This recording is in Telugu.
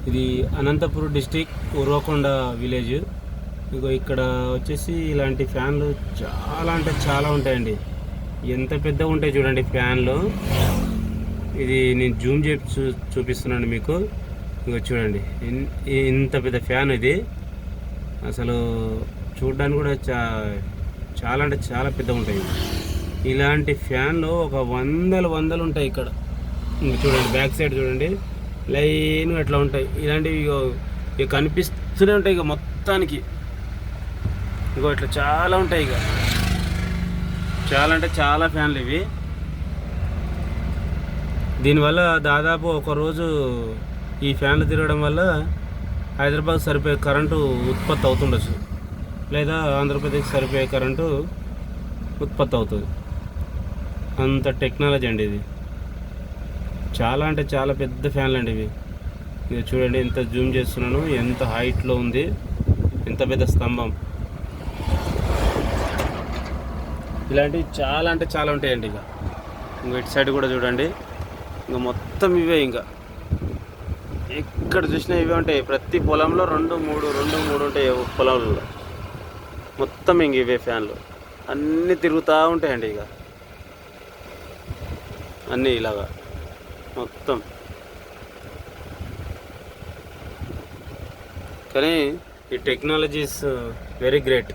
ఇది అనంతపురం డిస్టిక్ ఉర్వకొండ విలేజ్. ఇగో ఇక్కడ వచ్చేసి ఇలాంటి ఫ్యాన్లు చాలా అంటే చాలా ఉంటాయండి. ఎంత పెద్దగా ఉంటాయి చూడండి ఫ్యాన్లు. ఇది నేను జూమ్ చేసి చూపిస్తున్నాను మీకు. ఇగో చూడండి ఇంత పెద్ద ఫ్యాన్ ఇది. అసలు చూడడానికి కూడా చాలా అంటే చాలా పెద్దగా ఉంటాయి. ఇలాంటి ఫ్యాన్లు ఒక వందలు ఉంటాయి ఇక్కడ. ఇంక చూడండి బ్యాక్ సైడ్ చూడండి లైన్ అట్లా ఉంటాయి. ఇలాంటివి ఇక కనిపిస్తూనే ఉంటాయి ఇక మొత్తానికి. ఇగో ఇట్లా చాలా ఉంటాయి ఇక. చాలా అంటే చాలా ఫ్యాన్లు ఇవి. దీనివల్ల దాదాపు ఒకరోజు ఈ ఫ్యాన్లు తిరగడం వల్ల హైదరాబాద్ సరిపోయే కరెంటు ఉత్పత్తి అవుతుండొచ్చు, లేదా ఆంధ్రప్రదేశ్ సరిపోయే కరెంటు ఉత్పత్తి అవుతుంది. అంత టెక్నాలజీ అండి ఇది. చాలా అంటే చాలా పెద్ద ఫ్యాన్లు అండి ఇవి. ఇది చూడండి ఎంత జూమ్ చేస్తున్నాను, ఎంత హైట్లో ఉంది, ఎంత పెద్ద స్తంభం. ఇలాంటివి చాలా అంటే చాలా ఉంటాయండి. ఇంకా ఇటు సైడ్ కూడా చూడండి, ఇంకా మొత్తం ఇవే. ఇంకా ఎక్కడ చూసినా ఇవే ఉంటాయి. ప్రతి పొలంలో రెండు మూడు ఉంటాయి పొలంలో. మొత్తం ఇంక ఇవే ఫ్యాన్లు అన్నీ తిరుగుతూ ఉంటాయండి. ఇక అన్నీ ఇలాగా మొత్తం. కానీ ఈ టెక్నాలజీ ఇస్ వెరీ గ్రేట్.